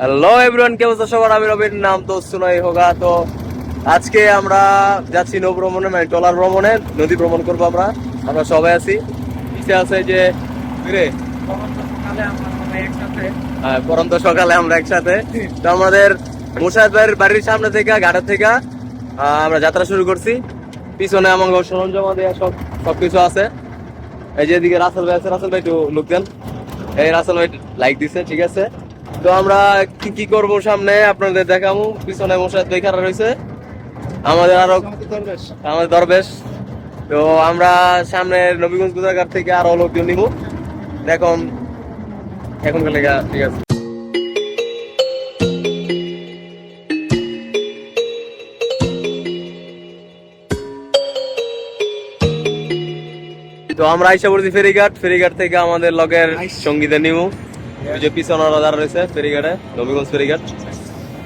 Hello everyone, কে অবস্থা সবার? আমি রবির, নাম তো শুনাই হোগা। তো আজকে আমরা যাচ্ছি নৌ ভ্রমণে, মানে ট্রলার ভ্রমণে, নদী ভ্রমণ করবো। আমরা আমরা সবাই আছি। পিছিয়ে আছে যে পরন্ত সকালে আমরা একসাথে। তো আমাদের মুর্শিদ ভাইয়ের বাড়ির সামনে থেকে, ঘাটের থেকে আমরা যাত্রা শুরু করছি। পিছনে আমার সরঞ্জাম দেওয়া সবকিছু আছে। এই যে এদিকে রাসেল ভাই আছে, রাসেল ভাই একটু লুক দেন। এই রাসেল ভাই লাইক দিছে, ঠিক আছে। তো আমরা কি কি করবো সামনে আপনাদের দেখাবো। পিছনে মুর্শিদ ভাই খারাপ রয়েছে, আমাদের আরো আমাদের দরবেশ। তো আমরা সামনে নবীগঞ্জ গুজরাঘাট থেকে আরো লোকজন নিব এখন এখনকার লেখা, ঠিক আছে। তো আমরা আইসা পড়ছি ফেরিঘাট। ফেরিঘাট থেকে আমাদের লগের সঙ্গীদের নিব। ওই যে পিছনে দাঁড়া রয়েছে ফেরিঘাটে, নবীগঞ্জ ফেরিঘাট।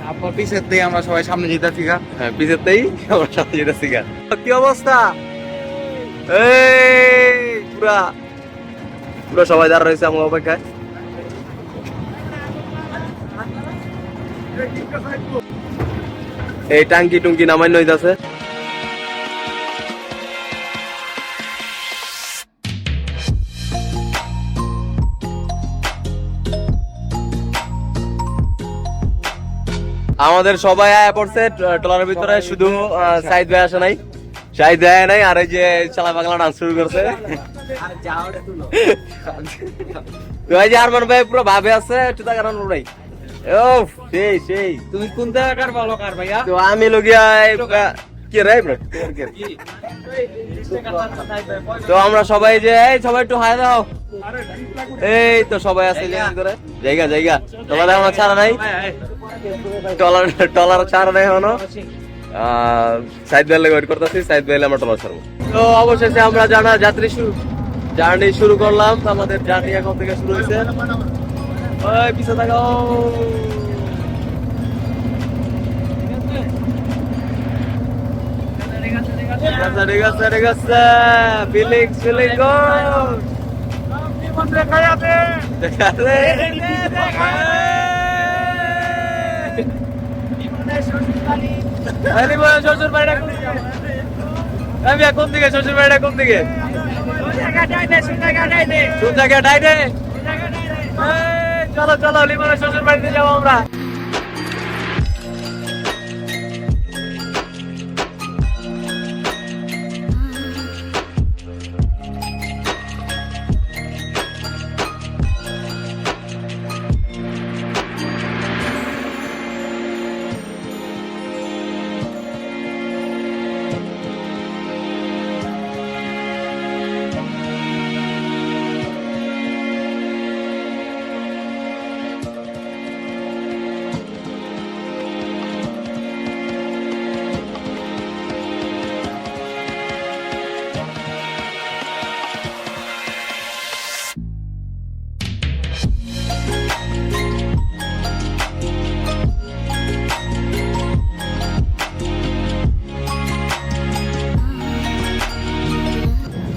আপনার পিছের দিয়ে আমরা সবাই সামনে যেতেছি। হ্যাঁ, পিছেরতেই আমরা সামনে যেতেছি। কি অবস্থা? এই পুরা পুরো সবাই দাঁড়া রয়েছে আমার অপেক্ষায়। এই টাঙ্কি টুঙ্কি নামাইন হইতাছে। আমাদের সবাই আয়া পড়ছে ট্রলারের ভিতরে, শুধু সাইদ ভাই আসে নাই। সাইদ ভাই নাই, আর এই যে চালা বাংলা ডান্স শুরু করছে। তো এই যে আরমান ভাই পুরো ভাবে আছে, একটু টাকা রান নাই। ও সেই সেই, তুমি কোন জায়গাকার ভালো কার ভাইয়া? তো আমি লগিয়া কি রে ব্রো। তো আমরা সবাই যে এই সবাই একটু হাই দাও। এই তো সবাই আছে ভিতরে, জায়গা জায়গা। তোমাদের আমার ছাড়া নাই, টলার টলার ছাড়া নাই এখনো। সাইদ ভাইলে ওয়েট করতেছি, সাইদ ভাইলে আমরা টলার ছাড়বো। তো অবশেষে আমরা জার্নি শুরু করলাম। আমাদের জার্নি এখন থেকে শুরু হয়েছে। ওই পিছে থাকো। ঠিক আছে ঠিক আছে, ফিলিংস ফিলিং গুড। শ্বশুর বাড়িটা কোন দিকে? শ্বশুর বাড়িটা কোন দিকে? চলো চলো, লিমনের শ্বশুর বাড়িতে যাবো আমরা।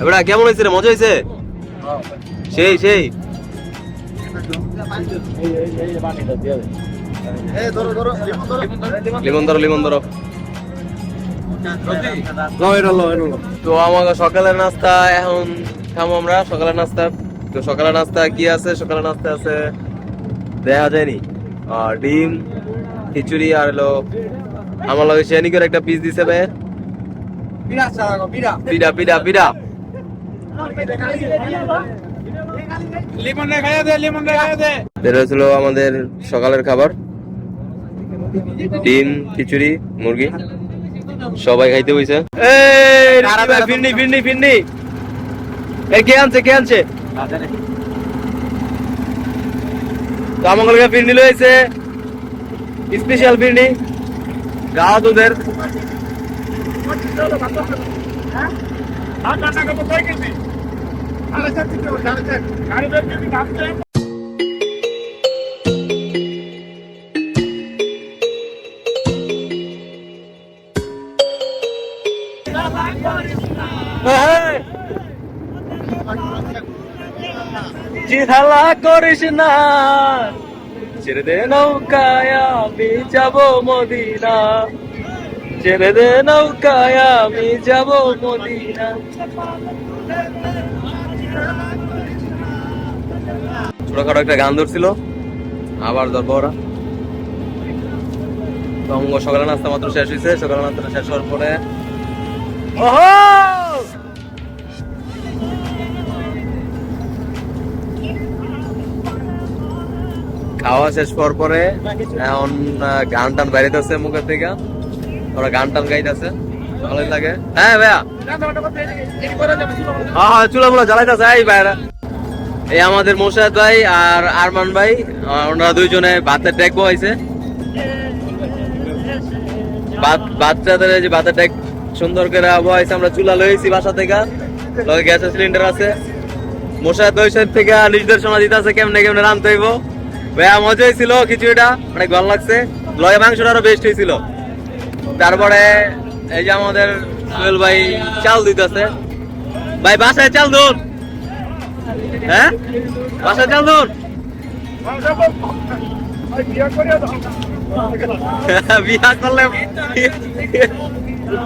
এবার কেমন হয়েছে রে? মজা হয়েছে? সেই সেই। লিমন ধরো লিমন ধরো। তো আমাকে সকালের নাস্তা এখন খাবো আমরা। সকালের নাস্তা, তো সকালের নাস্তা কি আছে? সকালের নাস্তা আছে দেখা যায়নি, ডিম, খিচুড়ি, আর হলো আমার লগে সেনিকের একটা পিস দিছে ভাই, পিড়া পিড়া পিড়া। ছিল আমাদের সকালের খাবার, ডিম, খিচুড়ি, মুরগি, সবাই খাইতে বইছে। ফিরনি ফিরনি ফিরনি, কে আনছে কে আনছে? তো আমাকে ফিরনি লয়েছে, স্পেশাল ফিরনি, গাওয়া দুধের। জিহালা করিস না, ছেড়ে দে নৌকায় আমি যাব মদিনা, ছেড়ে দে নৌকায় আমি যাব মদিনা। ছোটখাটো একটা গান ধরছিল, আবার ধরবো ওরা। তো আমার সকালে নাস্তা মাত্র শেষ হয়েছে, সকালে নাস্তা শেষ হওয়ার পরে ওহো খাওয়া শেষ হওয়ার পরে এখন গান টান বাইরেতেছে মুখের থেকে, ওরা গান টান গাইতেছে, ভালোই লাগে। হ্যাঁ ভাইয়া, হ্যাঁ চুলা মুলা জ্বালাইতেছে এই ভাইরা। এই আমাদের মোশাদ ভাই আর আরমান ভাই, ওনারা দুইজনে ভাতের ডেক বইছে। বাচ্চাদের যে ভাতের ডেক সুন্দর করে বইছে, আমরা চুলা লইছি বাসা থেকে, লগে গ্যাসের সিলিন্ডার আছে। মোশাদ ভাই সাইড থেকে নির্দেশনা দিতেছে কেমনে কেমনে রান্নতে হইব। ভাইয়া মজা হয়েছিল, খিচুড়িটা অনেক ভালো লাগছে, লগে মাংসটা আরো বেস্ট হয়েছিল। তারপরে এই যে আমাদের সোহেল ভাই চাল দিতেছে। ভাই বাসায় চাল দুন, হ্যাঁ বাসায় চাল দুন। বিয়া করলে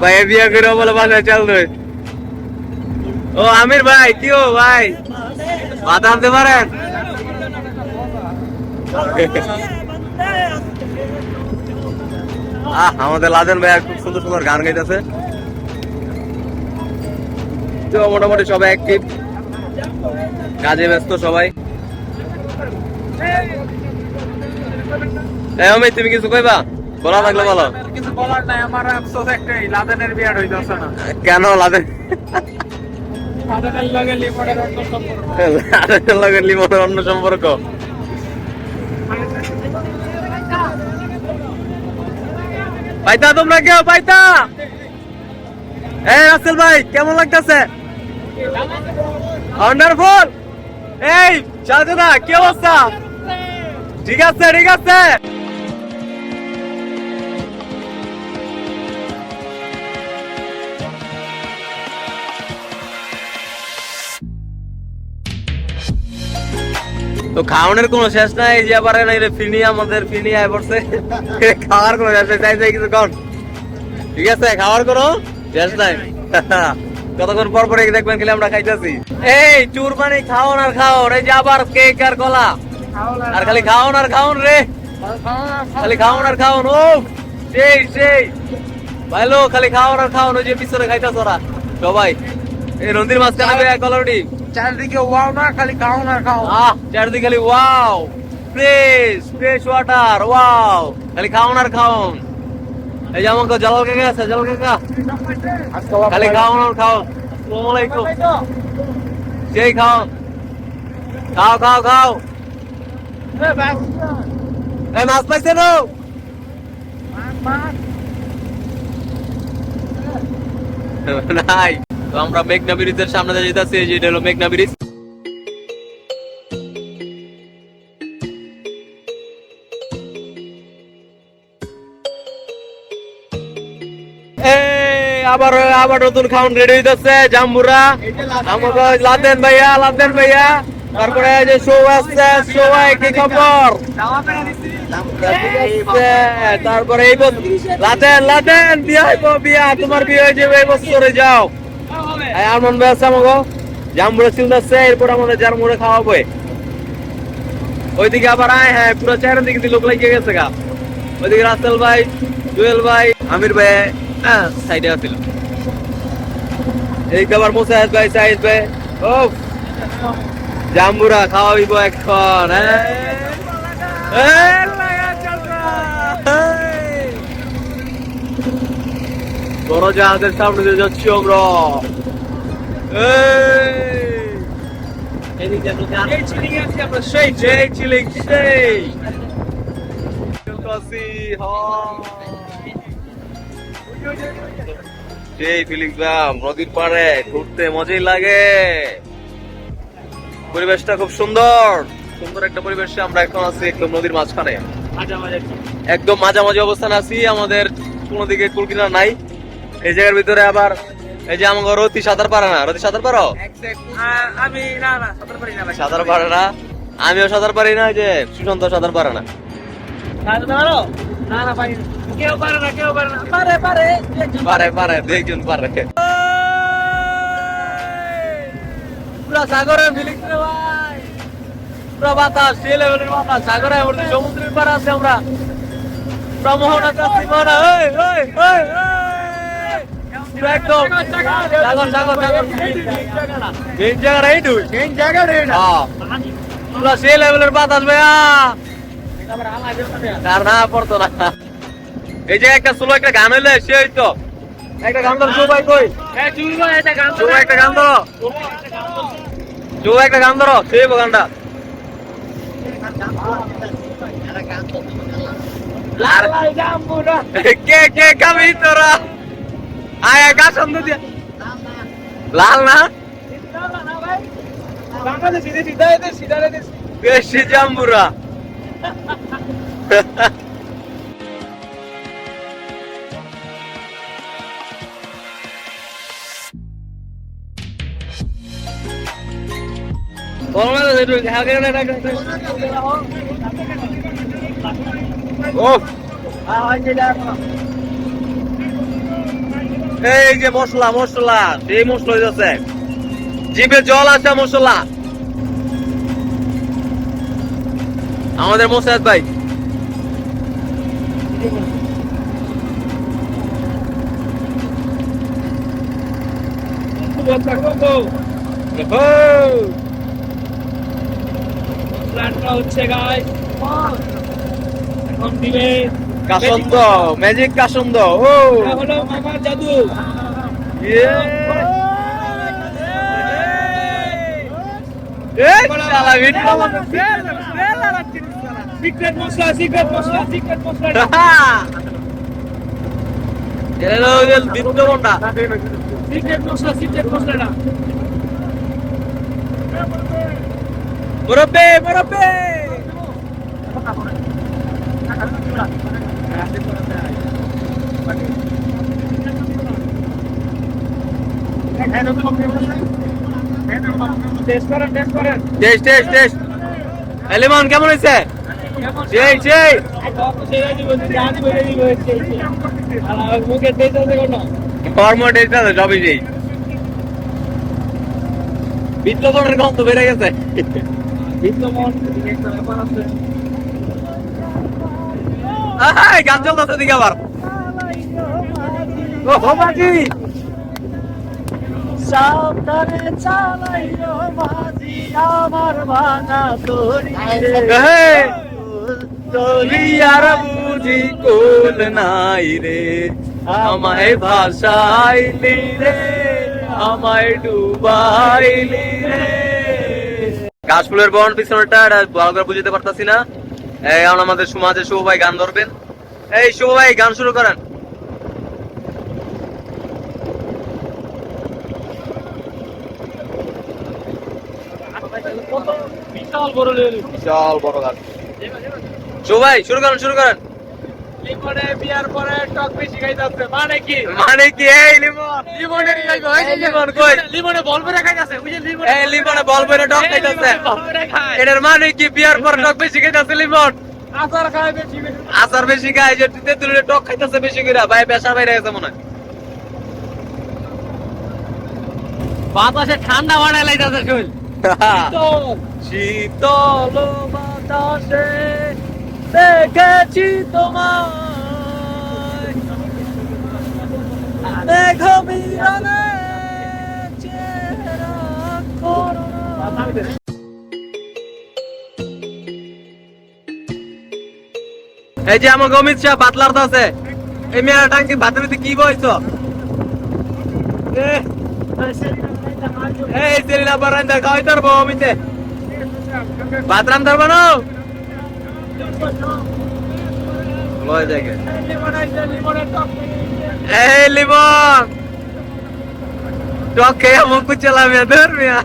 ভাই বিয়া করে বলে বাসায় চাল দুন। ও আমির ভাই, কি ও ভাই ভাত আনতে পারেন? আমাদের লাদেন ভাই খুব সুন্দর সুন্দর গান গাইতেছে। তো মোটামুটি সবাই অ্যাক্টিভ, কাজে ব্যস্ত সবাই। অমিত তুমি কিছু কইবা? বলা থাকলে বলো। কিছু বলার নাই, আমার আফসোস একটাই, লাদেনের বিয়ার হইতাছে না। কেন লাদেন? লাদেনের লগে লিমনের অন্য সম্পর্ক। লাদেনের লগে লিমনের অন্য সম্পর্ক। পাইতা তোমরা কেউ পাইতা? এই রাসেল ভাই কেমন লাগতেছে? ওয়ান্ডারফুল। এই শাহজাদা কি অবস্থা? ঠিক আছে ঠিক আছে। তো খাওয়ানোর কোনো শেষ নাই, যে আবার ফিনি আমাদের ফিনি আয় পড়ছে, খাওয়ার কোনো শেষ নাই, চাইছে কিছু কর। ঠিক আছে খাওয়ার কোনো শেষ নাই। কতক্ষণ পর পরে দেখবেন খেলে আমরা খাইতেছি। এই চুর মানে খাওন আর খাওন, এই যে আবার কেক আর কলা, আর খালি খাওন আর খাওন রে, খালি খাওন আর খাওন। ও সেই সেই ভাইলো, খালি খাওন আর খাওন। ওই যে পিছনে খাইতেছ ওরা সবাই, এই নদীর মাঝখানে কলারুটি, চারদিকে ওয়াও না, খালি খাও না খাও। চারদিকে খালি wow, fresh fresh water, wow খালি খাওন আর খাওন। এই যে আমাকে জালাল কাকা আছে, জালাল কাকা খালি খাওন আর খাওন। আসসালামু আলাইকুম। সেই খাও খাও খাও খাও। এই মাছ পাইছে না? নাই। তো আমরা মেঘনা ব্রিজের সামনে দিয়ে যেতেছি, এই যে এটা হলো মেঘনা ব্রিজ। আবার আবার নতুন খাউন রেডি হইতেছে, জাম্বুরা আমাকে লাদেন ভাইয়া, লাদেন ভাইয়া। তারপরে যে শো আসছে, শো কি খবর? তারপরে এই লাদেন লাদেন বিয়া হইব, বিয়া তোমার বিয়ে হয়ে যাবে এই বছরে, যাও। আরমান ভাই আছে আমাকে, জাম্বুরা চিলতেছে, এরপর আমাদের জারমুড়ে খাওয়াবো। ওইদিকে আবার আয়, হ্যাঁ পুরো চেহারা দিকে লোক লাগিয়ে গেছে গা। ওইদিকে রাসেল ভাই, জুয়েল ভাই, আমির ভাই সাইডে আছিল। এইদিকে আবার মোসাহেদ ভাই, সাইদ ভাই। ও জাম্বুরা খাওয়াইব এখন। বড় জাহাজের সামনে দিয়ে যাচ্ছি আমরা। নদীর পাড়ে ঘুরতে মজাই লাগে, পরিবেশটা খুব সুন্দর, সুন্দর একটা পরিবেশে আমরা এখন আছি একদম নদীর মাঝখানে, একদম মাঝামাঝি অবস্থানে আছি। আমাদের কোনো দিকে কুলকিনারা নাই এই জায়গার ভিতরে। আবার এই যে আমাকে রতি সাঁতার পারে না, রতি সাঁতার পারো? আমি না না সাঁতার পারি না, সাঁতার পারে না, আমিও সাঁতার পারি না, যে সুশান্ত সাঁতার পারে না। না না ভাই কেউ পারে না পারে দেখজন পারে পুরা সাগরের ফিলিংস রে ভাই পুরা বাতাস সে লেভেলের বাতাস সাগরে আমাদের সমুদ্রের পার আছে আমরা পুরা মোহনা কাছে মোহনা পুরা একদম সাগর এই জায়গাটা পুরা সে লেভেলের বাতাস ভাইয়া আর না পড়তো না এই যে একটা স্লো একটা গান হইলে সে হইতো একটা গান ধরো ভাই কই একটা গান ধরো একটা গান ধরো সেই গানটা কে কে কামি তোরা আয় গা ছন্দ দিয়া লাল না বেশি জাম্বুরা এই যে মশলা সেই মশলা হইতেছে জিভে জল আছে মশলা আমাদের মোসাদ ভাই হচ্ছে গাই এখন দিবে কাসন্দ ম্যাজিক কাসন্দ ও হলো মামার জাদু সিক্রেট মশলা মুরব্বি টেস্ট লিমন কেমন হয়েছে সবই যেই বিদ্যমানের গন্ধ বেড়ে গেছে গান চলতেছে দিকে আবার সাবধানে চালাইও মাঝি আমার ভাঙা তরি আর বুঝি কোল নাই রে আমায় ভাসাইলি রে আমায় ডুবাইলি রে কাশফুলের বন পিছনটা ভালো করে বুঝতে পারতাছি না এখন আমাদের সমাজে শুভ ভাই গান ধরবেন এই শুভ ভাই গান শুরু করেন বিশাল বড় গান শুভ ভাই শুরু করেন লিমনে বিয়ার পরে টক বেশি খাইতাছে মানে কি এই লিমন কই লিমনে বল বেরা খাইতাছে ওই যে লিমনে বল বেরা টক খাইতাছে এটার মানে কি বিয়ার পর টক বেশি খাইতাছে লিমন আচার বেশি খায় যে তেঁতুলের টক খাইতাছে বেশি করে ভাই পেশা বাইরে গেছে মনে হয় বাতাসে ঠান্ডা বাড়ায় লাইতাছে শুন শীতল বাতাসে দেখেছি তোমায় মেঘ মিলনে চেহারা করুণা এই যে আমার অমিত শাহ বাতলার আছে এই মেয়েরা টাঙ্কি ভাতের ভিতরে কি বইছো এই সেলিনা বারান্দা খাওয়াই তোর বউ অমিতে বাতরাম ধরবো না এই লিমন টক খেয়ে মুখ চালাবে ধর মিয়া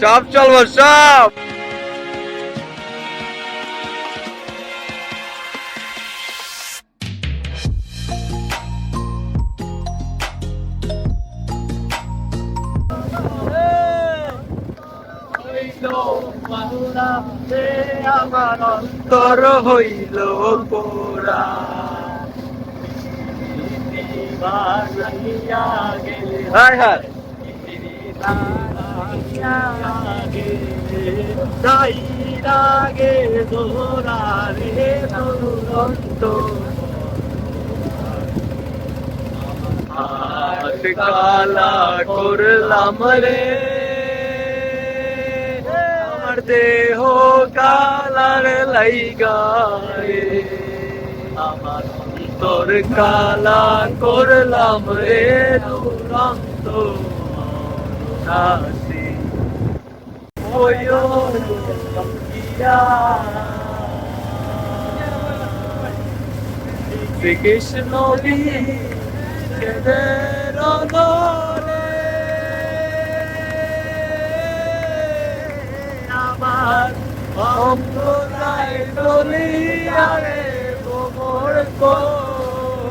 সব চলবো সব সে আমার অন্তর হইল পোড়া হায় হায় তাই লাগে দোরারে দুরন্ত হাত কালা করলাম রে আমার দেহ কালার লাইগা রে আমার অন্তর কালা করলাম রে দুরন্ত রাশি ওয়ো ইয়া শ্রীকৃষ্ণ বিদের অনরে আমার অন্তরায় দলিয়া রে মোর কইয়া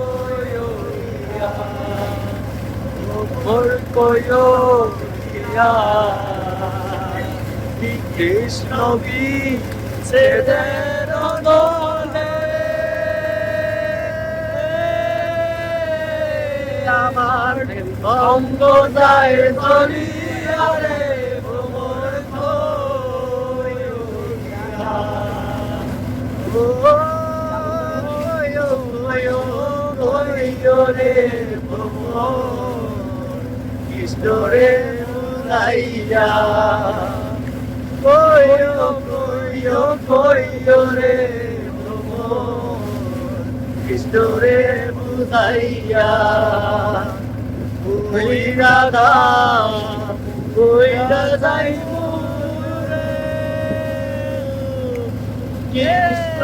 মোর কইয়া কৃষ্ণ বিদের অনরে আমার অঙ্গ যায় দলিয়া রে মোর কইয়া রে কৃষ্ণ রে বুলাইয়া রে কৃষ্ণ রে বুলাইয়া ওই রাধা কৃষ্ণ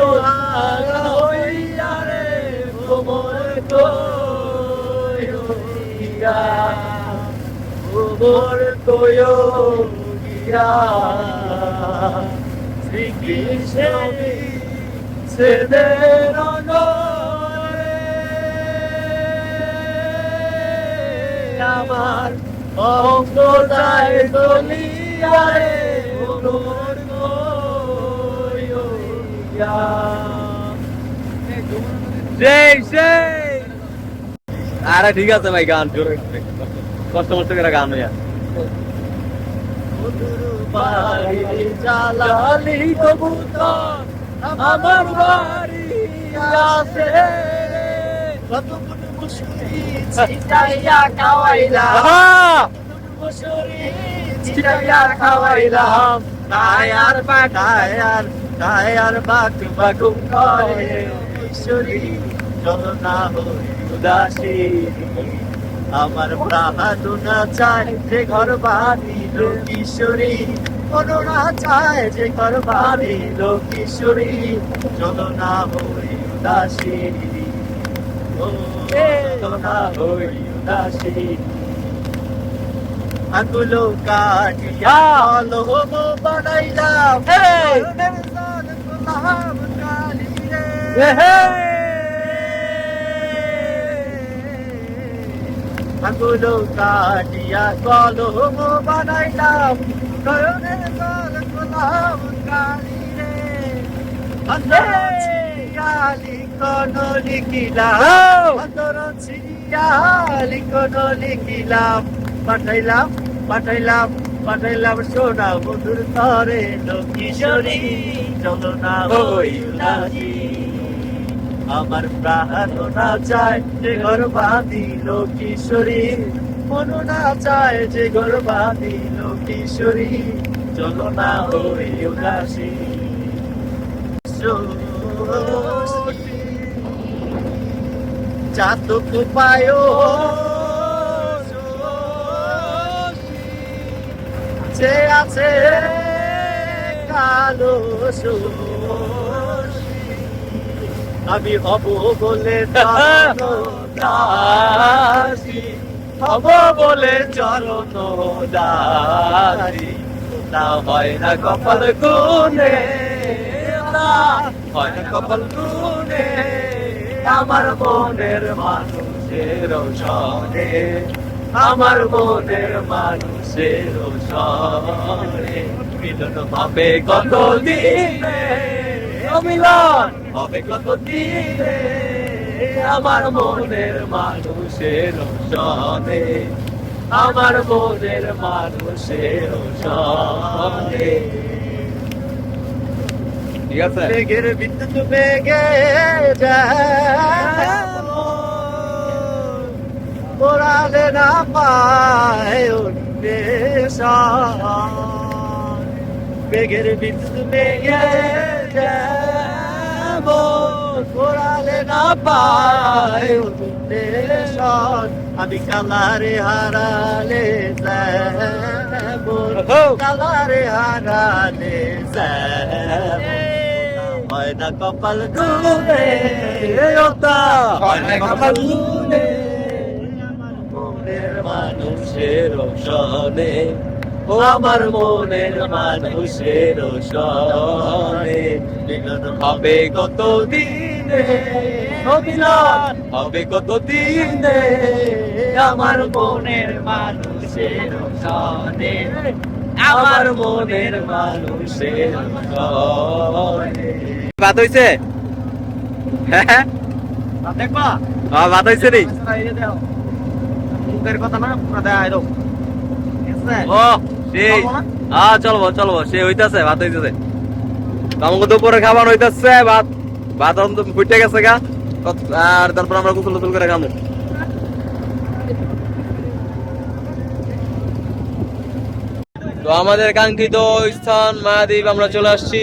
হইয়া রে মোর কইয়া মোর কইয়া শ্রীকৃষ্ণ সেদের অনরে আমার অঙ্গ যায় দলিয়া রে মোর কইয়া আরে ঠিক আছে ভাই গান জোরে কষ্ট মষ্ট করে গান হইয়া চালালি কবুতর আমার বাড়ি আছে কত মুশকিল চিটাইয়া খাওয়াইলাম চিটাইয়া খাওয়াইলাম টায়ার বাক বাকুম করে ঈশ্বরী চলো না হই উদাসী আমার প্রার্থনা চায় যে ঘর বাঁধিল কিশোরী করোনা চায় যে ঘর বাঁধিল কিশোরী চলো না হই উদাসী চলো না হই উদাসী আগুলো কাটিয়া লোভ বানাইলাম আগুলো কাটিয়া কলম বানাইলাম নয়নের জল গোলাম কালি রে চিয়ালি কোন লিখিলাম অন্তর চিয়ালি কোন লিখিলাম পাঠাইলাম সোনা মধুর তরে কিশোরী চলো না হই উদাসী আমার প্রার্থনা চায় যে ঘর বাঁধিল কিশোরী মননা চায় যে ঘর বাঁধিল কিশোরী চলো না হই উদাসী চাতক পায় যে আছে কালো আমি হব বলে দাসী হব বলে চরণ দাসী না হয় না কপাল গুনে না হয় না কপাল গুনে আমার মনের মানুষের সনে আমার মনের মানুষের সনে মিলন হবে কত দিনে, ও মিলন হবে কত দিনে, আমার মনের মানুষের সনে, আমার মনের মানুষের সনে। ঠিক আছে, বেগের বিদ্যুৎ বেগে যায়, ওরালে না পায় বেগের বিদ্যুৎ বেগে যাব, ওরালে না পায় আমি কালারে হারালে যাব, কালারে হারালে যাব, হয় না কপাল গুনে, হয় না কপাল গুনে, মানুষের সনে, ও আমার মনের মানুষের সনে, মিলন হবে কত দিনে, ও মিলন হবে কত দিনে, আমার মনের মানুষের সনে, আমার মনের মানুষের সনে। বাত হইছে? হ্যাঁ দেখবা, বাত হইছে রে কথা না, ও সেই চলবো চলবো, সে হইতাছে, ভাত হইতেছে, আমাকে দুপুরে খাবার হইতাছে, ভাত ভাত ফুটে গেছে গা, আর তারপর আমরা গোসল টোসল করে খাবো। তো আমাদের কাঙ্ক্ষিত স্থান মায়াদ্বীপ আমরা চলে আসছি।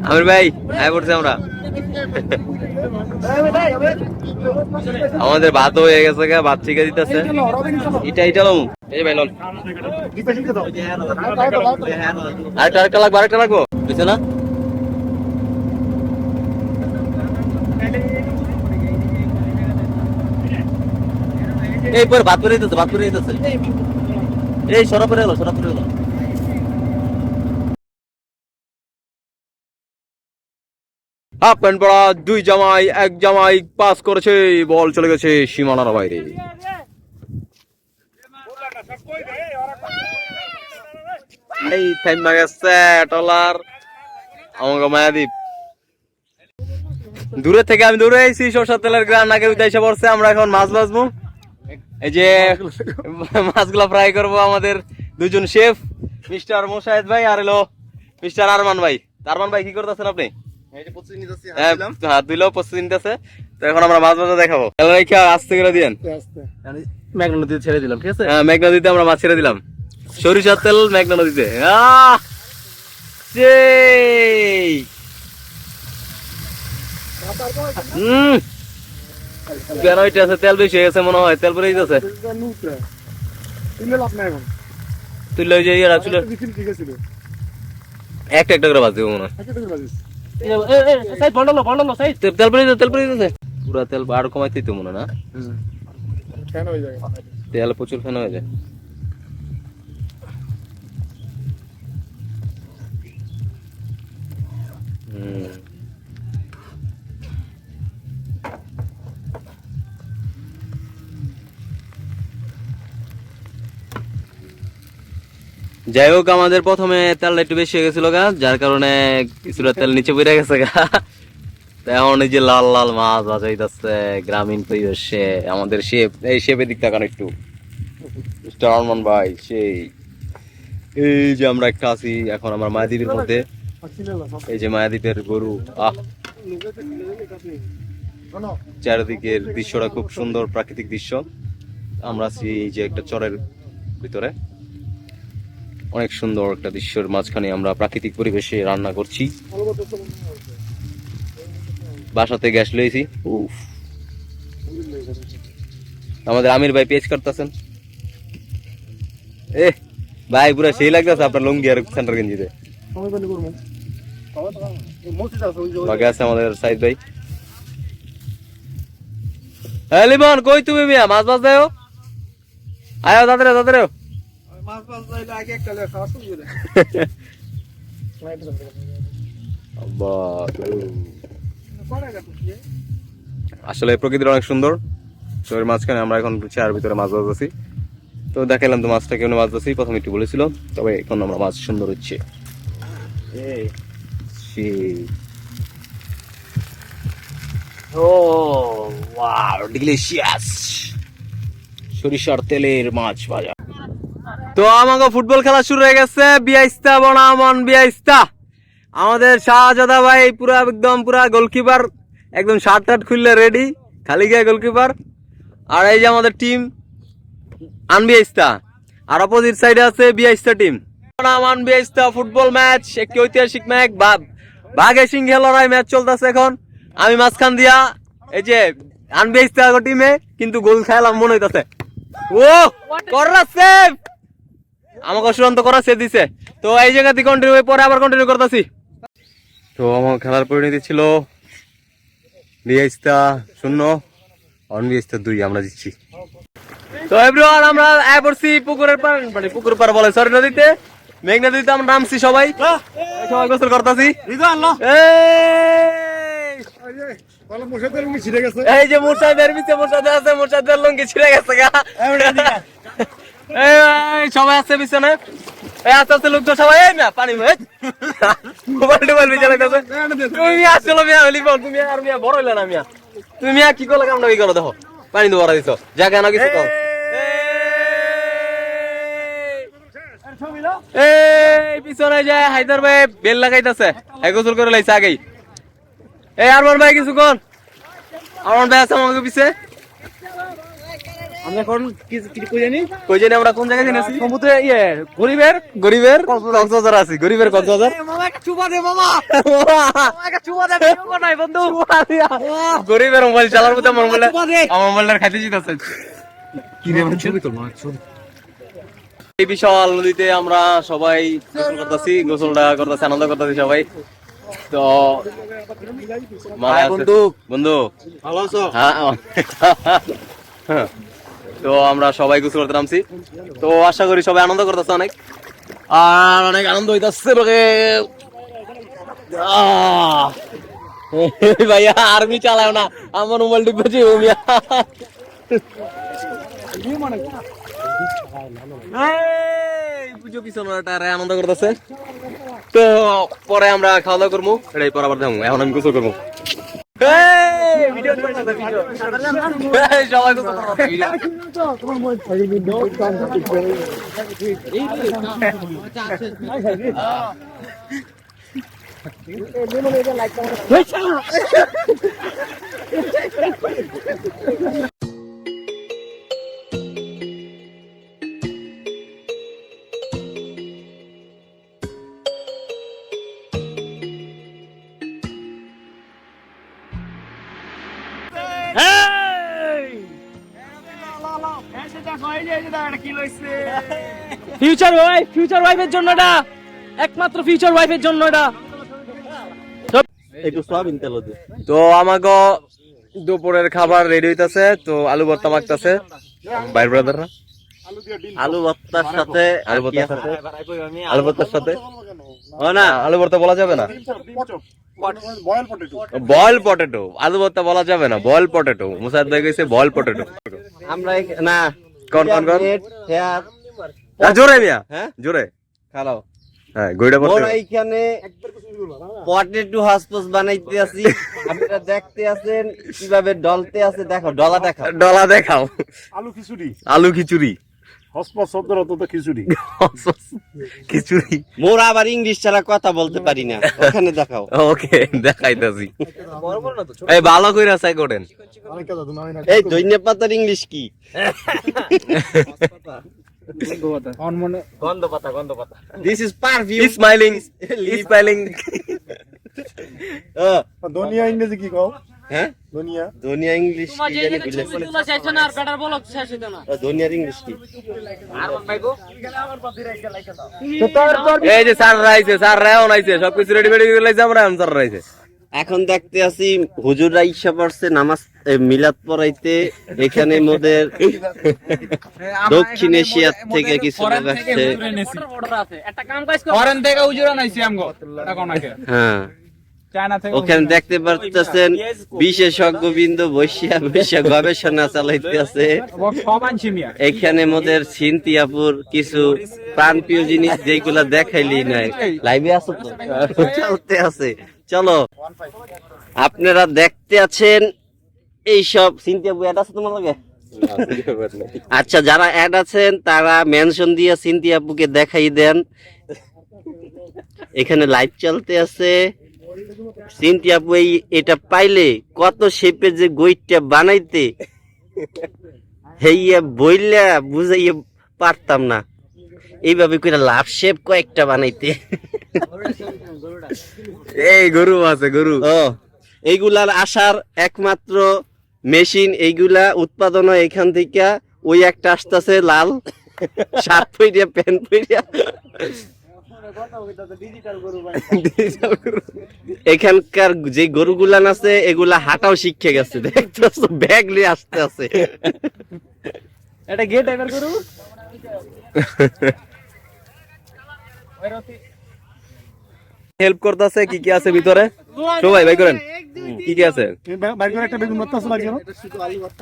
আমির ভাই আয় পড়ছি আমরা, আমাদের ভাত হয়ে গেছে গা, ভাত ঠিকা দিতেছে, এটা লম, এই ভাই লন, আরেকটা লাগবো, আরেকটা লাগবো, বুঝছে না? এই পরে ভাত করে দিতেছে, ভাত করে দিতেছে, এই সরা পরে এলো, সরা পরে এলো। হাফ প্যান্ট পরা দুই জামাই, এক জামাই পাস করেছে, বল চলে গেছে সীমানার বাইরে। এই থাইমা গেছে টলার আমাকে মায়াদ্বীপ। দূরে থেকে আমি দূরে আইছি, সরষের তেলের গ্রান নাকে উঠে পড়ছে, আমরা এখন মাছ ভাজবো। এই যে মাছগুলা ফ্রাই করবো, আমাদের দুজন শেফ, মিস্টার মোশাহেদ ভাই আর হলো মিস্টার আরমান ভাই। আরমান ভাই কি করতেছেন আপনি? হাত দিলেও প্রস্তুতি নিতেছে। তো এখন আমরা মাছ ভাজা দেখাবো, আস্তে করে দিয়েন, মেঘনা নদীতে ছেড়ে দিলাম, ঠিক আছে? হ্যাঁ, মেঘনা নদীতে আমরা মাছ ছেড়ে দিলাম, সরিষার তেল মেঘনা নদীতে। কেন এটা আছে, তেল বেশি হয়ে গেছে মনে হয়, তেল পরে দিতেছে, তুললে ওই যে ইয়ে রাখছিল, একটা একটা করে বাজ দেবো মনে হয়, তেল পরে দিতেছে, তেল পরে দিতেছে, পুরা তেল আর কমাইতেই তো মনে না, তেল প্রচুর ফ্যান হয়ে যায়। যাই হোক, আমাদের প্রথমে তেলটা একটু বেশি হয়ে গেছিল গা, যার কারণে কিছুটা তেল নিচে পড়ে গেছে গা। এখন এই যে লাল লাল মাছ বাজাইতেছে গ্রামীণ পরিবেশে আমাদের শেফ, এই শেফের দিক তাকান একটু, মিস্টার আরমান ভাই। সেই এই যে আমরা একটা আছি এখন আমার মায়াদ্বীপের মধ্যে, এই যে মায়াদ্বীপের গরু, চারিদিকের দৃশ্যটা খুব সুন্দর, প্রাকৃতিক দৃশ্য। আমরা আছি এই যে একটা চরের ভিতরে, অনেক সুন্দর একটা দৃশ্যের মাঝখানে আমরা প্রাকৃতিক পরিবেশে রান্না করছি। বাসাতে গ্যাস লইছি। আমাদের আমির ভাই পেজ করতেছেন, এ ভাই পুরা সেই লাগতেছে আপনার লুঙ্গি আর সেন্টার গেঞ্জিতে। বাকি আছে আমাদের সাইদ ভাই। হ্যাঁ লিমন, কই তুমি মিয়া? মাছ মাছ দেও, আয়ো দাদরে দাদরে, আসলে প্রকৃতির অনেক সুন্দর, তো এর মাঝখানে আমরা এখন চেয়ার ভিতরে মাছ ধরতেছি। তো দেখালাম তো মাছটা কেমন মাছ ধরছি, প্রথমে একটু বলেছিল, তবে এখন আমরা মাছ সুন্দর হচ্ছে। ডিলিশিয়াস সরিষার তেলের মাছ ভাজা। তো আমাকে ফুটবল খেলা শুরু হয়ে গেছে। বিয়াইস্তা বনামন বিয়াইস্তা, আমাদের শাহজাদা ভাই পুরা একদম পুরা গোলকিপার, একদম শার্ট টার্ট খুললে রেডি, খালি গায়ে গোলকিপার। আর এই যে আমাদের টিম আনবিয়াইস্তা, আর অপোজিট সাইডে আছে বিয়াইস্তা টিম। বনামন বিয়াইস্তা ফুটবল ম্যাচ, একটি ঐতিহাসিক ম্যাচ, বাঘে সিংহে লড়াই ম্যাচ চলতেছে এখন। আমি মাঝখান দিয়া এই যে আনবিয়াইস্তা টিমে, কিন্তু গোল খেলাম মনে হইতাছে। ও কররা সেভ, আমাকে চূড়ান্ত করা সে দিছে। তো এই জায়গাতে কন্টিনিউ, পরে আবার কন্টিনিউ করতেছি। তো আমার খেলার পরিণতি ছিল বিয়াইস্তা 0, অনবিয়াইস্তা 2, আমরা জিতছি। তো এভরিওয়ান আমরা আয় পড়ছি পুকুরের পার, মানে পুকুর পার বলে সরি নদীতে, মেঘনা নদীতে আমরা নামছি সবাই, সবাই গোসল করতেছি। এই যে মুর্শাদের পিছে মুর্শাদের আছে, মুর্শাদের লুঙ্গি ছিঁড়ে গেছে গা, সবাই আছে পিছনে। এই আস্তে আস্তে লোক তো সবাই, এই না পানি মোবাইল টোবাইল বিছানা গেছে। তুমি আসলো মিয়া হইলি, তুমি আর মিয়া বড় হইলে না মিয়া, তুমি মিয়া কি করলে কামটা কি করো দেখো, পানি তো ভরা দিছো, জায়গা না কিছু কম। এই পিছনে যায় হায়দার ভাই বেল লাগাইতেছে, এক গোসল করে লাইছে আগেই। এই আরমান ভাই কিছু কোন, আরমান ভাই আছে আমাকে পিছে। আমরা এখন কই জানি আমরা কোন জায়গায় জেনেছি, সমুদ্রে ইয়ে গরিবের গরিবের কক্সবাজার আছি, গরিবের কক্সবাজার। মামা একটা চুপা দে, মামা একটা চুপা দে, ভিডিও নাই বন্ধু। গরিবের মোবাইল চালার মধ্যে আমার মোবাইলটা খাইতে জিতাছে। কি রে ছবি তো মা, এই বিশাল নদীতে আমরা সবাই গোসল করতেছি, গোসলটা করতেছি, আনন্দ করতেছি সবাই। তো বন্ধু বন্ধু ভালো আছো? হ্যাঁ, তো আমরা সবাই গোসল করতে নামছি। তো আশা করি সবাই আনন্দ করতেছে অনেক, আর অনেক আনন্দ হইতেছে ভাইয়া। আর্মি চালায় না, আমার মোবাইল টিপেছি পুজো পিছনে আনন্দ করতেছে। তো পরে আমরা খাওয়া দাওয়া করবো, এটাই পর আবার যাবো। এখন আমি গোসল করবো। সবাই ফিউচার ওয়াইফের জন্য এটা, একমাত্র ফিউচার ওয়াইফের জন্য এটা। তো আমাকে দুপুরের খাবার রেডি হইতাছে। তো আলু ভর্তা মাখতেছে ভাই ব্রাদাররা, আলু ভর্তার সাথে আলু ভর্তার সাথে আলু ভর্তার সাথে না, আলু ভর্তা বলা যাবে না, বয়েল পটেটো। আলু ভর্তা বলা যাবে না, বয়েল পটেটো। মুসাদ ভাই কইছে বয়েল পটেটো। আমরা না কোন কোন কোন জোরে মিয়া, হ্যাঁ জোরে খাও। হ্যাঁ গইড়া পটেটো। ওরা এইখানে পটেটো হাসপস বানাইতে আছি, আপনারা দেখতে আছেন কিভাবে ডলতে আছে। দেখো ডলা দেখাও, ডলা দেখাও। আলু খিচুড়ি, আলু খিচুড়ি, হসপস শব্দের অর্থ তো খিচুড়ি। খিচুড়ি। মোরা আবার ইংলিশ ছাড়া কথা বলতে পারি না, ওখানে দেখাও। ওকে দেখাইতাছি। এই ভালো কইরা চাই করেন। এই ধনিয়া পাতার ইংলিশ কি? গন্ধ পাতা। This is perfume. Smiling smiling. ধনিয়া ইংরেজি কি কও? হ্যাঁ ধনিয়া, ধনিয়া ইংলিশ কি জানি বলে। ধনিয়ার ইংলিশ কি? এই যে স্যার রাইছে, স্যার রায়ন আইছে, সবকিছু রেডি মেডি করে লাইছে, আমরা স্যার রাইছে। এখন দেখতে আছি হুজুররা ইচ্ছা করছে নামাজ মিলাদ পড়াইতে। এখানে মোদের দক্ষিণ এশিয়া থেকে কিছু লোক আসছে। ফরেন থেকে উজুরা নাইছি আমগো, এটা কোন আগে। হ্যাঁ চায়না থেকে ওখানে দেখতে পাচ্ছেন বিশেষজ্ঞ বিন্দু বৈশা বৈশা গবেষণা চালাইতেছে। সব আনছি মিয়া। এখানে মোদের সিনতিয়াপুর কিছু প্রাণপ্রিয় জিনিস যেগুলা দেখাইলেই নাই, লাইভে আছে তো চলতে আছে। চলো আপনারা দেখতে আছেন এইসব। সিনতিয়াপু অ্যাড আছে তোমার লগে? আচ্ছা, যারা অ্যাড আছেন তারা মেনশন দিয়ে সিনতিয়াপুকে দেখাই দেন। এখানে লাইভ চলতে আছে। সিনতিয়াপু এটা পাইলে কত শেপের যে গইটা বানাইতে হেইয়া বইলা বুঝাইয়া পারতাম না, এইভাবে করে লাভ শেপ কয়েকটা বানাইতে। এই গরু আছে, গরু। ও এইগুলার আসার একমাত্র মেশিন, এইগুলা উৎপাদন হয় এখান থেকে। ওই একটা আসতেছে লাল শার্ট পইরা প্যান্ট পইরা, এখানকার যে গরুগুলান আছে এগুলা হাঁটাও শিখে গেছে, দেখতেছো ব্যাগ নিয়ে আসতে আছে। এটা গেট টাইপের গরু। হেল্প করতেছে। কি কি আছে ভিতরে সবাই ভাই করেন, কি কি আছে? বাইর করে একটা বেগুন ভর্তা আছে বাইর করো।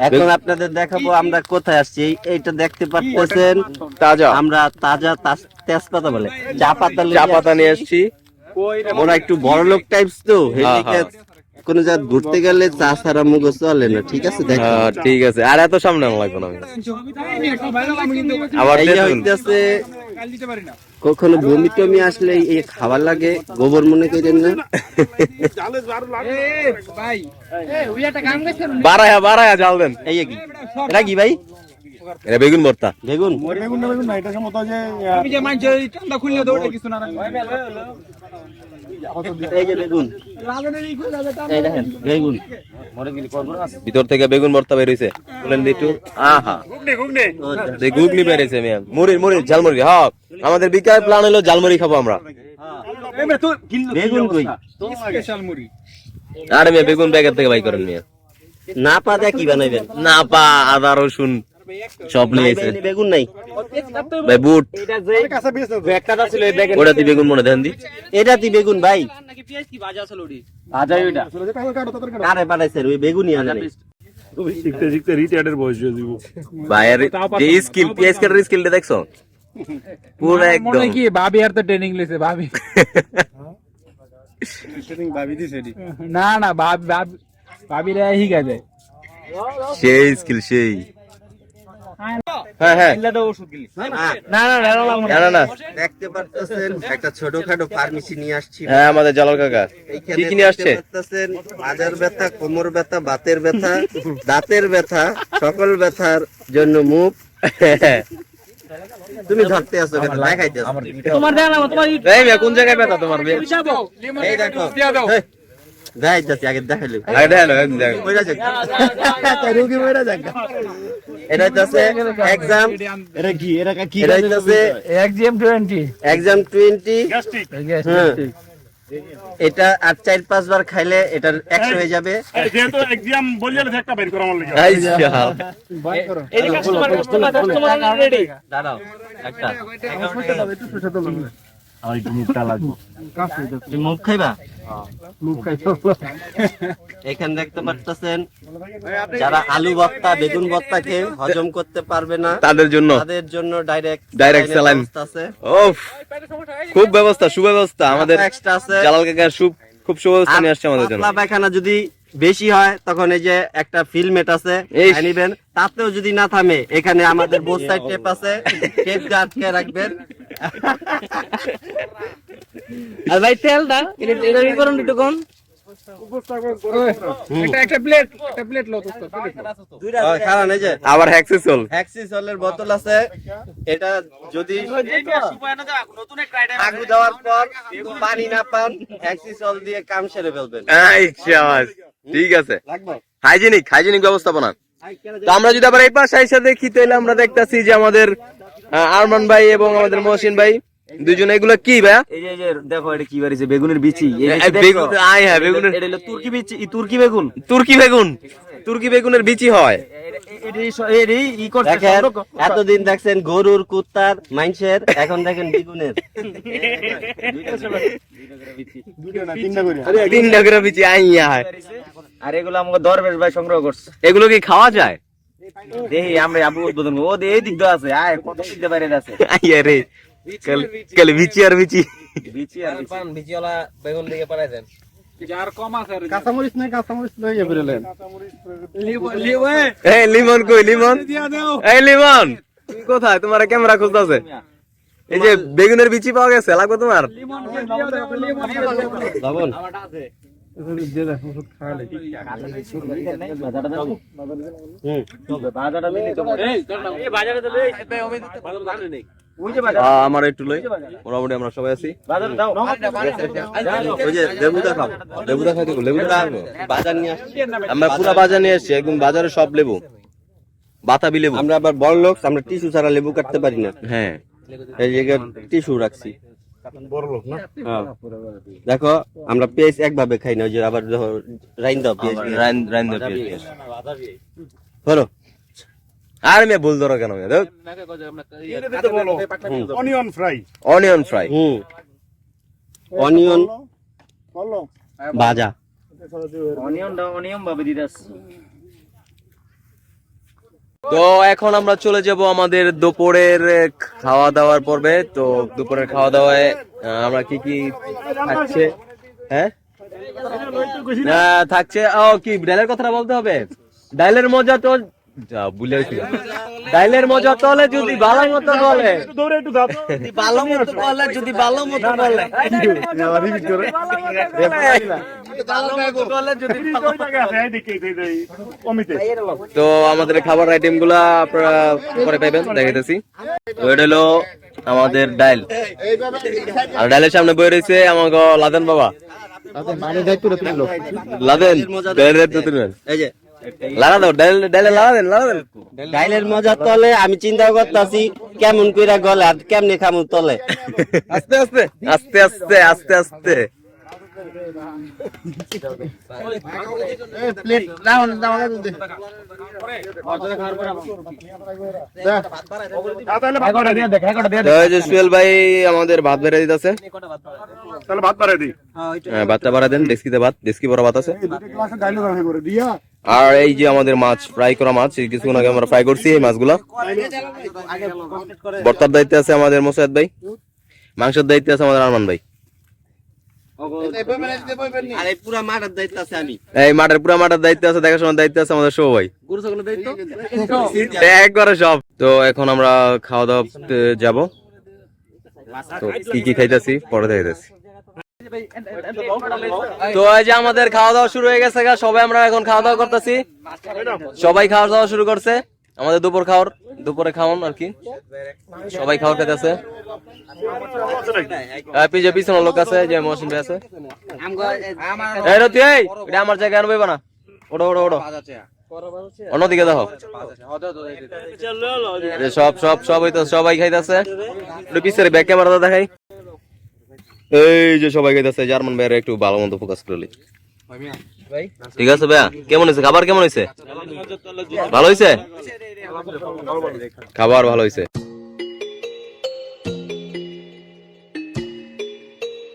এখন আপনাদের দেখাবো আমরা কোথায় আসছি। এইটা দেখতে পাচ্ছেন তাজা আমরা তাজা তেজপাতা বলে চা পাতা চা পাতা নিয়ে আসছি। ওরা একটু বড় লোক টাইপস তো, হেলিকে কোন জায়গা ঘুরতে গেলে চা ছাড়া মুখ চলে না। ঠিক আছে, দেখো ঠিক আছে। আর এত সামনে লাগবে না। আবার এই যে দেখুন, হইতাছে কখনো বমি টমি আসলে এই খাবার লাগে, গোবর মনে করেন না। বাড়ায়া বাড়ায়া জাল দেন। এই কি এটা কি ভাই? এটা বেগুন ভর্তা। বেগুন বেগুন না, এটা সম্ভবত যে আমি যে মাইন্ড চান্দা খুললে তো ওটা কিছু না। এই যে বেগুন, এই দেখেন বেগুন ভিতর থেকে বেগুন ভর্তা বের হইছে। বলেন একটু। আহা, ঘুগনি বেরিয়েছে মিয়া। মুড়ি মুড়ি ঝালমুড়ি। হ্যাঁ, আমাদের বিকাল প্ল্যান হলো ঝালমুড়ি খাবো আমরা। বেগুন কই? স্পেশাল মুড়ি। আরে মিয়া বেগুন ব্যাগের থেকে বাই করেন মিয়া। না পা দিয়ে কি বানাইবেন? না পা, আদা রসুন সব নিয়েছে। বেগুন নাই, ভাই বুট কাঁচা বেশ না। ওটা দিয়ে বেগুন মনে দেন দি। এটা দি বেগুন ভাই। নাকি পেঁয়াজ কি ভাজা আছে লড়ি? কারে বানাইছে ওই বেগুনই আনে নাই। শিখতে শিখতে রিটায়ার্ডের বয়স হয়ে যাব। ভাইয়ের যে স্কিল, পিএস কাটার স্কিলটা দেখছো পুরো একদম। মনে কি ভাবি আর তো ট্রেনিং লিছে ভাবি। ভাবি দিছে এটি। না না ভাবিরা হিগা যায়। সেই স্কিল সেই। হ্যাঁ হ্যাঁ, না না না না না না, দেখতে পাচ্ছেন একটা ছোটখাটো ফার্মেসি নিয়ে আসছি। হ্যাঁ আমাদের জালাল কাকা কি কি নিয়ে আসছে? মাজার ব্যথা, কোমর ব্যথা, বাতের ব্যথা, দাঁতের ব্যথা, সকল ব্যথার জন্য মুখ। তুমি ধরতে আসো কেন? দেখাইতে আসো। তোমার দেখ না তোমার এই মিয়া কোন জায়গায় ব্যথা তোমার মিয়া? এই দেখো দেখাইতেছি, আগে দেখাইলে আরে দেখো দেখো। মইরা যাক, রোগী মইরা যাক। এটা হচ্ছে এক্সাম, এটা কি? এটা কি? এটা হচ্ছে এক্সাম 20। এক্সাম 20। গ্যাস্ট্রিক। হ্যাঁ, এটা আর 4-5 বার খাইলে এটা 100 হয়ে যাবে। যেহেতু এক্সাম বললে একটা বাইর করা আমার লাগি। আচ্ছা এই কাস্টমার রেডি। দাঁড়াও একটা আর একটু মুখটা লাগবে। তুমি মুখ খাইবা? এখানে দেখতে পাচ্ছেন যারা আলু ভর্তা, বেগুন ভর্তাকে হজম করতে পারবে না তাদের জন্য তাদের জন্য ডাইরেক্ট স্যালাইন আছে। ওফ, খুব ব্যবস্থা, সুব্যবস্থা আমাদের এক্সট্রা আছে। জালাল কাকা খুব সুব্যবস্থা নিয়ে আসছে আমাদের জন্য। পাতলা পায়খানা যদি বেশি হয় তখন এই যে একটা ফিলমেট আছে নিবেন, তাতেও যদি না থামে এখানে আমাদের বোথ সাইড টেপ আছে, টেপ দিয়ে আটকে রাখবেন। আর ভাই তেল দা এটা কি করুন একটু কোন একটা প্লেট লো দোস্ত। কারণ এই যে আবার হ্যাক্সিসল হ্যাক্সিসলের বোতল আছে, এটা যদি আগু দেওয়ার পর পানি না পান হ্যাক্সিসল দিয়ে কাম সেরে ফেলবেন। আচ্ছা ঠিক আছে। লাগবে হাইজেনিক ব্যবস্থাপনা। তো আমরা যদি আবার এই পাশে এসে দেখি তাহলে আমরা দেখতেছি যে আমাদের আরমান ভাই এবং আমাদের মহসিন ভাই দুইজন এগুলো কি ভাইয়া? এই যে দেখো এটা কি বাড়িছে বেগুনের বিচি বেগুন আয় হ্যাঁ বেগুনের এটা হলো তুর্কি বিচি তুর্কি বেগুন তুর্কি বেগুনের বিচি হয়। দেখেন এতদিন দেখছেন গরুর কুত্তার মাইনসের, এখন দেখেন বেগুনের। তিনটা করে বিচি আই হয়। আর এগুলো আমাকে দরবেশ ভাই সংগ্রহ করছে। এগুলো কি খাওয়া যায়? দেখি আমরা আবু উদ্বোধন ও এই দিক দিয়ে আছে আয় কত দিক দিয়ে বাইরে আছে আইয়া রে কাল বিচি আর বিচি বিচি আর বিচিওয়ালা বেগুন দিকে পাঠাই দেন। যার কম আছে কাঁচামরিচ নাই কাঁচামরিচ লইয়া বেরলেন এই লিমন কই লিমন? এই লিমন তুই কোথায়? তোমার ক্যামেরা খুলতেছে। এই যে বেগুনের বিচি পাওয়া গেছে, লাগবে তোমার? লবণ আমার একটু লই, মোটামুটি আমরা সবাই আছি। ওই যে লেবুটা খাও, লেবুটা খাই দেবো, লেবুটা খাবো। বাজার নিয়ে আসছি। আমরা পুরা বাজার নিয়ে এসছি, একদম বাজারে সব লেবু, বাতাবি লেবু। আমরা আবার বড় লোক, আমরা টিস্যু ছাড়া লেবু কাটতে পারি না। হ্যাঁ এই জায়গায় টিস্যু রাখছি। হ্যাঁ। দেখো আমরা পেঁয়াজ একভাবে খাই না, ওই যে আবার রাইন দাও পেঁয়াজ বলো। আর মেয়ে ভুল ধরো কেন? Onion fry onion fry, onion ভাজা। অনিয়ন ভাবে দিদাস তো এখন আমরা চলে যাব আমাদের দুপুরের খাওয়া দাওয়ার পর্বে। তো দুপুরের খাওয়া দাওয়ায় আমরা কি কি থাকছে? হ্যাঁ থাকছে ও কি ডালের কথাটা বলতে হবে। ডালের মজা তো যা বুঝেছি, ডালের মজা তলে যদি ভালো মতো বলে, ভালো মতো বলে, যদি ভালো মতো বলে, তো আমাদের খাবার আইটেম গুলা আপনারা পরে পাইবেন, দেখাইতেছি। তো এটা হলো আমাদের ডাল, আর ডালের সামনে বয়ে রয়েছে আমাকে লাদেন বাবা। লাদেন এই যে লাগা দাও, ডালে লাগা দেন, লাগা দেন। ডাইলের মজা তলে আমি চিন্তা করতেছি কেমন কইরা গলে আর কেমনে খামু তলে। আস্তে আস্তে আস্তে আস্তে আস্তে আস্তে। তো এই যে সুহেল ভাই আমাদের ভাত বেড়ে দিতেছে। তাহলে ভাত বাড়াই দিই। হ্যাঁ ভাতটা বাড়া দেন, ডেস্কিতে ভাত, ডেস্কি বড় ভাত আছে। আর এই যে আমাদের মাছ, ফ্রাই করা মাছ, এই কিছুক্ষণ আগে আমরা ফ্রাই করছি এই মাছগুলা। ভর্তার দায়িত্বে আছে আমাদের মোসাদ ভাই, মাংসের দায়িত্বে আছে আমাদের আরমান ভাই, আর এই পুরা মাঠের দায়িত্ব আছে আমি। এই মাঠের পুরা মাঠের দায়িত্ব আছে, দেখাশোনার দায়িত্ব আছে আমাদের শো ভাই, একবারে সব। তো এখন আমরা খাওয়া দাওয়া যাবো। তো কি কি খাইতেছি পরে দেখাইতেছি। তো এই যে আমাদের খাওয়া দাওয়া শুরু হয়ে গেছে, সবাই আমরা এখন খাওয়া দাওয়া করতেছি, সবাই খাওয়া দাওয়া শুরু করছে। আমাদের দুপুরে খাওয়ান আর কি, সবাই খাওয়া খেতেছে। পিছনে লোক আছে, যে মহসিন ভাই আছে। এই রতি, এই এটা আমার জায়গায় আনবে না, ওড়ো ওড়ো ওড়ো অন্যদিকে দেখো। সব সব সব হইতো, সবাই খাইতেছে। একটু পিছের ব্যাক ক্যামেরাটা দেখাই। এই যে সবাই খাইতেছে, জার্মান ভাইয়ের একটু ভালো মতো ফোকাস করলি। ঠিক আছে ভাইয়া, কেমন হয়েছে খাবার? কেমন হয়েছে? ভালো হয়েছে খাবার, ভালো হয়েছে।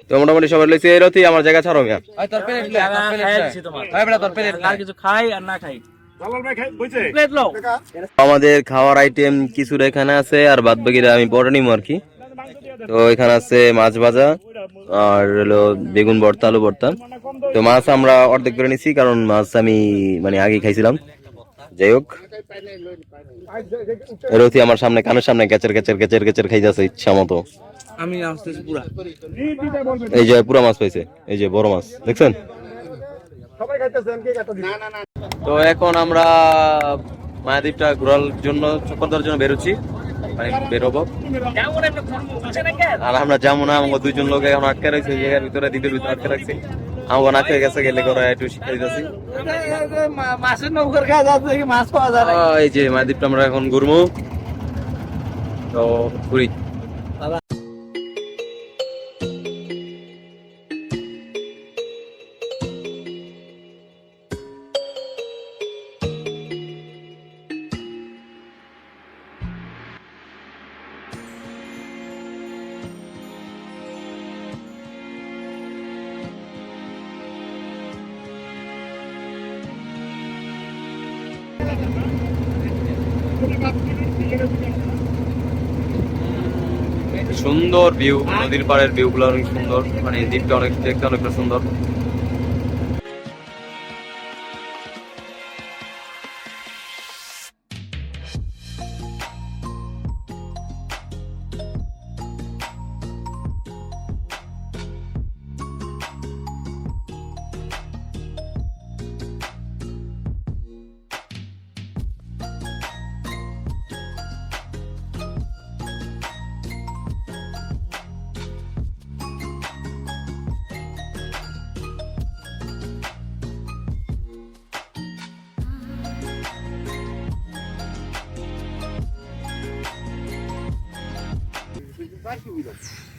তো মোটামুটি সবাই লইছে। এই রতি আমার জায়গা ছাড়ো মিয়া। আমাদের খাওয়ার আইটেম কিছু এখানে আছে, আর বাদ বাকিরা আমি পরে নিবো আর কি। তো এখানে আছে মাছ ভাজা, আর হলো বেগুন ভর্তা, আলু ভর্তা। তো মাছ আমরা অর্ধেক করে নিছি, কারণ মাছ আমি মানে আগে খাইছিলাম। যাই হোক, রতি আমার সামনে, কানের সামনে গেচের গেচের গেচের গেচের খাইতেছে ইচ্ছা মতো। আমি আসতেছি পুরা। এই যে পুরা মাছ পাইছে, এই যে বড় মাছ দেখছেন। তো এখন আমরা মায়াদ্বীপটা ঘোরার জন্য, চক্কর দেওয়ার জন্য বেরোচ্ছি, মানে বেরোবো। আর আমরা যাবো না, আমাকে দুইজন লোক এখন আটকে রাখছে জায়গার ভিতরে, দ্বীপের ভিতরে আটকে রাখছে। আমাকে আটকে গেছে, গেলে করে একটু শিক্ষা দিতেছি। মাছের নৌকার কাজ আছে, মাছ পাওয়া যায় না। এই যে মায়াদ্বীপটা আমরা এখন ঘুরবো, তো ঘুরি। সুন্দর ভিউ, নদীর পাড়ের ভিউ গুলো অনেক সুন্দর, মানে দ্বীপটা অনেক দেখতে অনেকটা সুন্দর।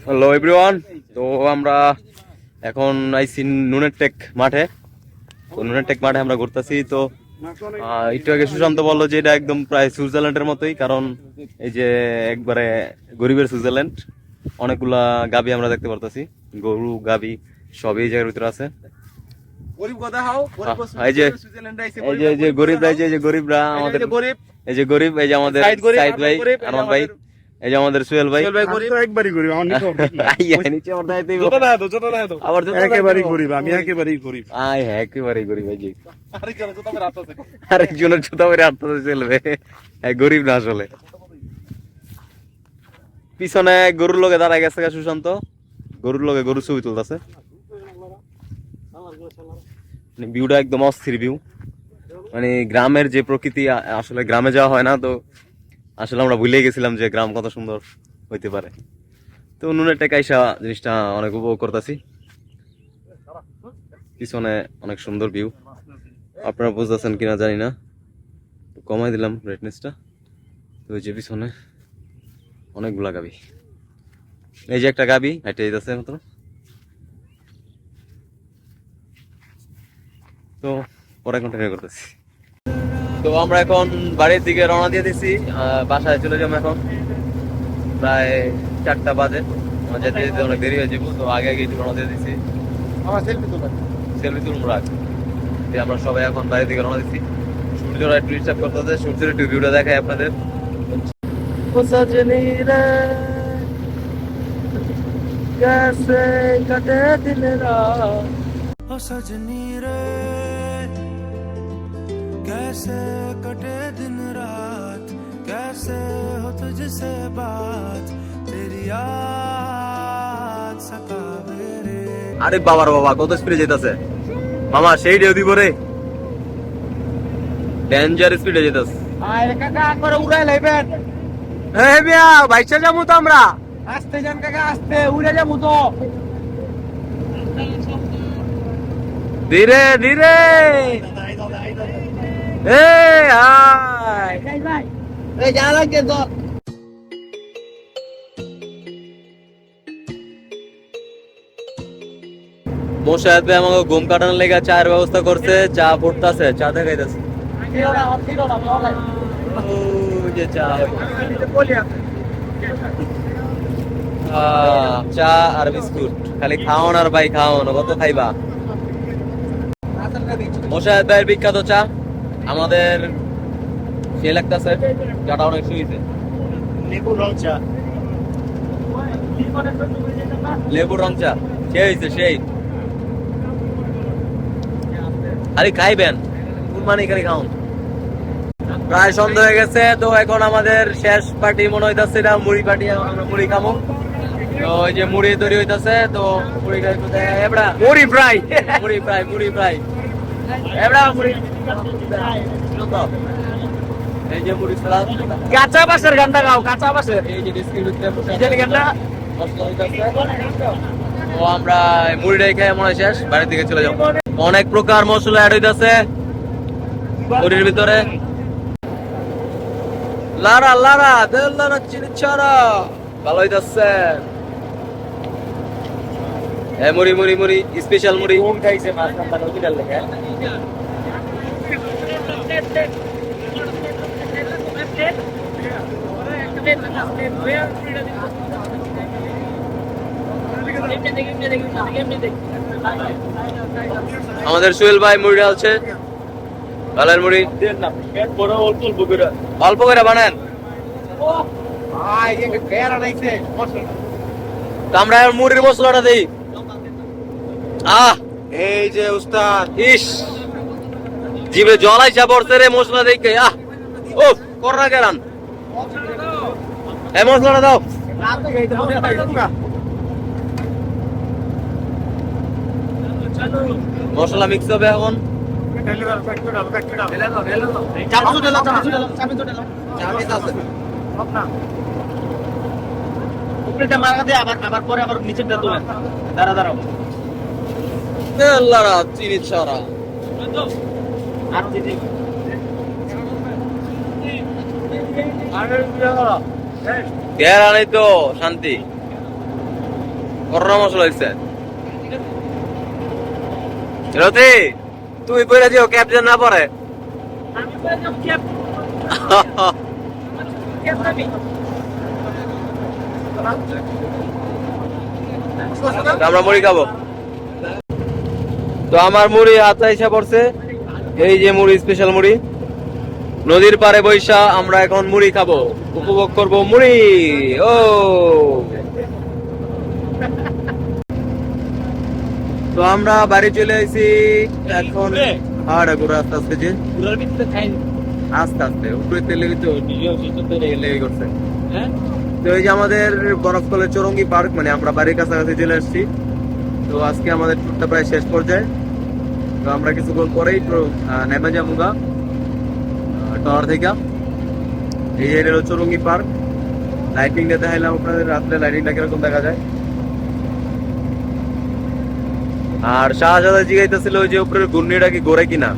হ্যালো এভরিওয়ান, তো আমরা এখন আইছি নুনের টেক মাঠে। তো নুনের টেক মাঠে আমরা ঘুরতেছি। তো একটু আগে সুশান্ত বললো যে এটা একদম প্রায় সুইজারল্যান্ডের মতোই, কারণ এই যে একবারে গরিবের সুইজারল্যান্ড, অনেকগুলা গাবি আমরা দেখতে পারতেছি, গরু গাবি সব এই জায়গার ভিতরে আছে। এই যে গরিবরা, এই যে গরিবরা আমাদের, এই যে গরিব, এই যে আমাদের সাইদ ভাই, আরমান ভাই, এই যে আমাদের সোহেল ভাই, একবারই গরিব, আমার নিচে একেবারেই গরিব, আমি একেবারেই গরিব। একেবারেই গরিব। এই যে আরেকজনের জুতা মেরে আটতে চলবে, গরিব না আসলে। পিছনে গরুর লগে দাঁড়ায় গেছে সুশান্ত, গরুর লগে গরু ছবি তুলতেছে। ভিউটা একদম অস্থির ভিউ, মানে গ্রামের যে প্রকৃতি, আসলে গ্রামে যাওয়া হয় না, তো আসলে আমরা ভুলে গেছিলাম যে গ্রাম কত সুন্দর হইতে পারে। তো নুনের টেক আইসা জিনিসটা অনেক উপভোগ করতেছি। পিছনে অনেক সুন্দর ভিউ, আপনারা বুঝতেছেন কিনা জানি না, কমাই দিলাম ব্রাইটনেসটা। তো ওই যে পিছনে অনেকগুলা গাবি, এই যে একটা গাবি হাইটে যেতেছে মাত্র। তো পরে কন্টিনিউ করতেছি। তো আমরা এখন বাড়ির দিকে রওনা দিয়ে দিছি, বাসায় চলে যাবো এখন, প্রায় 4টা বাজে, যেতে যেতে অনেক দেরি হয়ে যাবো। তো আগে আগে রওনা দিয়ে দিছি, সেলফি তুলবো রাখ। আমরা সবাই এখন বাড়ির দিকে রওনা দিচ্ছি। সূর্যরা একটু ডিস্টার্ব করতেছে, সূর্যের একটু ভিউটা দেখাই আপনাদের। कैसे कटे दिन रात, कैसे हो तुझसे बात, तेरी याद सतावे रे। আরে বাবার বাবা, কত স্পিডে যেতেছে মামা, সেই ঢেউ দিব রে, ডেঞ্জার স্পিডে যেতেছে। আরে কাকা একবারে উড়াই লাইবেন। এই মিয়া বাইচা যাবো তো আমরা, আস্তে যান কাকা, আস্তে উড়ে যাবো তো। ধীরে ধীরে। এই হাই এই যা লাগে তো। মোশাহেদ ভাই আমাকে ঘুম কাটানোর লেগে চায়ের ব্যবস্থা করছে, চা পড়তেছে, চা দেখাইতেছে। যে চা চা আর বিস্কুট, খালি খাওন আর ভাই খাওন, কত খাইবা। মোশাহেদ ভাইয়ের বিখ্যাত চা আমাদের সে লাগতেছে, চাটা অনেক সুইছে। লেবুর রং চা সে হয়েছে সেই, খালি খাইবেন মানে খালি খাওন। প্রায় সন্ধ্যা হয়ে গেছে, তো এখন আমাদের শেষ পার্টি মনে হইতাছে, এটা মুড়ি পার্টি। আমরা মুড়ি খাবো, তো ওই যে মুড়ি তৈরি হইতাছে, তো মুড়ি মুড়ি ফ্রাই, মুড়ি ফ্রাই, মুড়ি ফ্রাই, এই যে মুড়ি সালাদ, কাঁচা বাসের গান্ডা গাও, কাঁচা বাসের। এই যে বিস্কিট তো আমরা মুড়িটাই খাই মনে হয় শেষ, বাড়ির দিকে চলে যাবো। অনেক প্রকার মশলা অ্যাড হইতাছে মুড়ির ভিতরে, লারা লারা দেল লারা চিনি ছাড়া, ভালো হইতাছে। মুড়ি মুড়ি মুড়ি স্পেশাল মুড়ি। কোন খাইছে মাছ কাঁচা নদীটার লেগে। আমাদের সোহেল ভাই মুড়ি ঢালছে, ভালের মুড়ি, অল্প করে বানান। তো আমরা এবার মুড়ির মশলাটা দিই। এই যে উস্তাদ, ইস, জিভে জল আইসা পড়ছে রে মশলা দেখে। ও কররা গেলাম, এই মশলাটা দাও। মশলা মিক্স হবে এখন। চিনি ছাড়া তেরা নেই তো শান্তি। কররা মশলা হয়েছে। রতি, তুই পড়ে যাও ক্যাপ যেন না পরে। আমরা মুড়ি খাবো। তো আমার মুড়ি হাতে এসে পড়ছে। এই যে মুড়ি, স্পেশাল মুড়ি। নদীর পাড়ে বৈশা আমরা এখন মুড়ি খাবো, উপভোগ করব মুড়ি। ও তো আমরা বাড়ি চলে আসি এখন। ঘুরে আস্তে আস্তে যে আস্তে আস্তে উপরে তেলে লেগে করছে। তো এই যে আমাদের বরফকলের চৌরঙ্গি পার্ক, মানে আমরা বাড়ির কাছাকাছি চলে আসছি। তো আজকে আমাদের ট্যুরটা প্রায় শেষ পর্যায়ে। তো আমরা কিছুক্ষণ পরেই নেমে যাবো টাওয়ার থেকে। এই যে হলো চৌরঙ্গি পার্ক। লাইটিংটা দেখাইলাম আপনাদের, রাত্রে লাইটিংটা কিরকম দেখা যায়। আর শাহজাদা জিগাইতেছিল ওই যে উপরের ঘূর্ণিটা কি ঘোরে কিনা।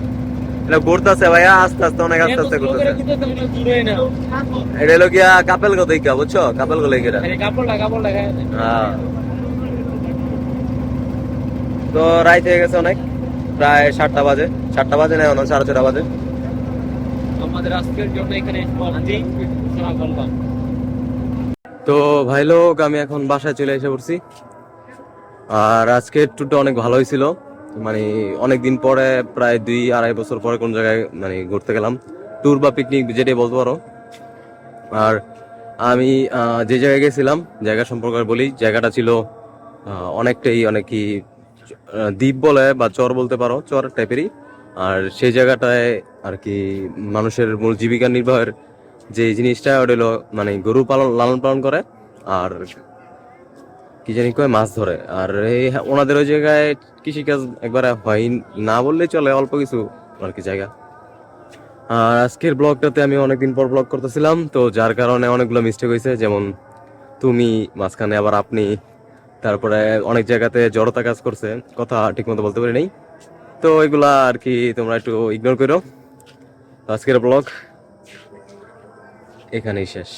এটা ঘুরতেছে ভাইয়া, আস্তে আস্তে, অনেক আস্তে আস্তে ঘুরতেছে। এটা হলো গিয়া কাপেল গা, বুঝছো? কাপেল গো লেগে। হ্যাঁ, তো রাইত হয়ে গেছে অনেক, প্রায় 7টা বাজে। 7টা বাজে না, 6:30 বাজে। আমাদের আজকের জন্য এখানে তো ভাই লোক, আমি এখন বাসায় চলে এসে পড়ছি। আর আজকের ট্যুরটা অনেক ভালো হয়েছিল, মানে অনেকদিন পরে, প্রায় 2-2.5 বছর পরে কোন জায়গায় মানে ঘুরতে গেলাম, ট্যুর বা পিকনিক যেটাই বলতে পারো। আর আমি যে জায়গায় গেছিলাম, জায়গা সম্পর্কে বলি। জায়গাটা ছিল অনেকই দ্বীপ বলে বা চর বলতে পারো, চর টাইপেরই। আর সেই জায়গাটায় আর কি মানুষের মূল জীবিকা নির্বাহের যে জিনিসটা, ওটা হলো মানে গরু লালন পালন করে, আর কি জানি কয় মাছ ধরে। আর এই ওনাদের ওই জায়গায় কৃষিকাজ একবারে হয় না বললেই চলে, অল্প কিছু আর কি জায়গা। আর আজকের ব্লগটাতে আমি অনেকদিন পর ব্লগ করতেছিলাম, তো যার কারণে অনেকগুলো মিস্টেক হয়েছে, যেমন তুমি মাঝখানে, আবার আপনি, তারপরে অনেক জায়গাতে জড়তা কাজ করছে, কথা ঠিক মতো বলতে পারি নাই। তো এগুলা আর কি তোমরা একটু ইগনোর করো। আজকের ব্লগ এখানেই শেষ।